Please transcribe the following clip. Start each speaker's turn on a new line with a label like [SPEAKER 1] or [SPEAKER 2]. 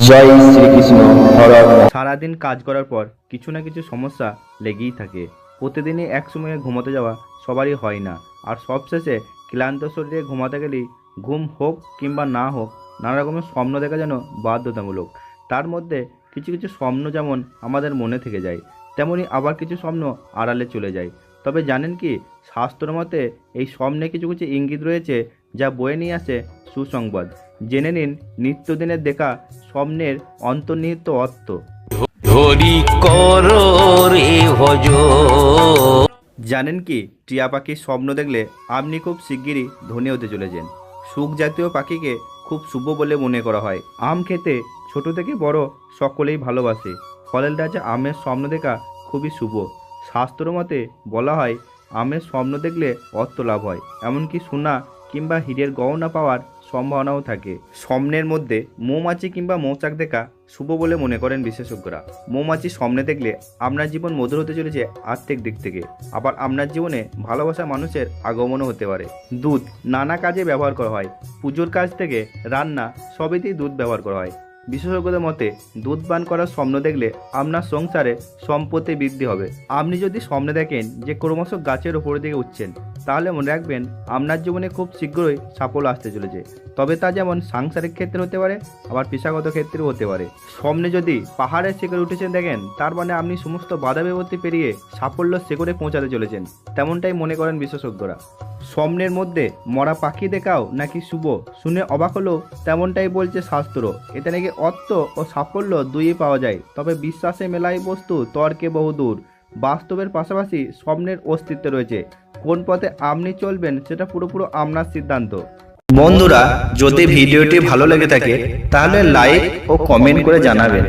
[SPEAKER 1] জয় শ্রীকৃষ্ণ। হর হর।
[SPEAKER 2] সারাদিন কাজ করার পর কিছু না কিছু সমস্যা লেগেই থাকে। প্রতিদিনই এক সময়ে ঘুমোতে যাওয়া সবারই হয় না, আর সবশেষে ক্লান্ত শরীরে ঘুমাতে গেলেই ঘুম হোক কিংবা না হোক নানা রকমের স্বপ্ন দেখা যেন বাধ্যতামূলক। তার মধ্যে কিছু কিছু স্বপ্ন যেমন আমাদের মনে থেকে যায়, তেমনি আবার কিছু স্বপ্ন আড়ালে চলে যায়। তবে জানেন কি, শাস্ত্র মতে এই স্বপ্নে কিছু কিছু ইঙ্গিত রয়েছে যা বয়ে নিয়ে আসে সুসংবাদ। জেনে নিন নিত্যদিনের দেখা স্বপ্নের অন্তর্নিহিত অর্থ।
[SPEAKER 3] হরি কর রে ভজ।
[SPEAKER 2] জানেন কি, টিয়া পাখির স্বপ্ন দেখলে আপনি খুব শিগগিরই ধনী হতে চলেছেন। সুখ জাতীয় পাখিকে খুব শুভ বলে মনে করা হয়। আম খেতে ছোট থেকে বড় সকলেই ভালোবাসে। ফলের রাজা আমের স্বপ্ন দেখা খুবই শুভ। শাস্ত্র মতে বলা হয়, আমের স্বপ্ন দেখলে অর্থ লাভ হয়, এমনকি সোনা কিংবা হীরের গহনা পাওয়ার সম্ভাবনাও থাকে। স্বপ্নের মধ্যে মৌমাছি কিংবা মৌচাক দেখা শুভ বলে মনে করেন বিশেষজ্ঞরা। মৌমাছি স্বপ্নে দেখলে আপনার জীবন মধুর হতে চলেছে আর্থিক দিক থেকে, আবার আপনার জীবনে ভালোবাসা মানুষের আগমনও হতে পারে। দুধ নানা কাজে ব্যবহার করা হয়। পুজোর কাজ থেকে রান্না সবেতেই দুধ ব্যবহার করা হয়। বিশেষজ্ঞদের মতে দুধ পান করার স্বপ্ন দেখলে আপনার সংসারে সম্পত্তি বৃদ্ধি হবে। আপনি যদি স্বপ্নে দেখেন যে ক্রমশ গাছের উপর দিকে উঠছেন, তাহলে মনে রাখবেন আপনার জীবনে খুব শীঘ্রই সাফল্য আসতে চলেছে। তবে তা যেমন সাংসারিক ক্ষেত্রে হতে পারে, আবার পেশাগত ক্ষেত্রেও হতে পারে। স্বপ্নে যদি পাহাড়ের শিখরে উঠেছেন দেখেন, তার মানে আপনি সমস্ত বাধা বিপত্তি পেরিয়ে সাফল্য শিখরে পৌঁছাতে চলেছেন, তেমনটাই মনে করেন বিশেষজ্ঞরা। স্বপ্নের মধ্যে মরা পাখি দেখাও নাকি শুভ, শুনে অবাক হলেও তেমনটাই বলছে শাস্ত্র। এতে নাকি অর্থ ও সাফল্য দুইই পাওয়া যায়। তবে বিশ্বাসে মেলাই বস্তু, তর্কে বহুদূর। বাস্তবের পাশাপাশি স্বপ্নের অস্তিত্ব রয়েছে। কোন পথে আপনি চলবেন সেটা পুরোপুরি আপনার সিদ্ধান্ত। বন্ধুরা, যদি ভিডিওটি ভালো লেগে থাকে তাহলে লাইক ও কমেন্ট করে জানাবেন।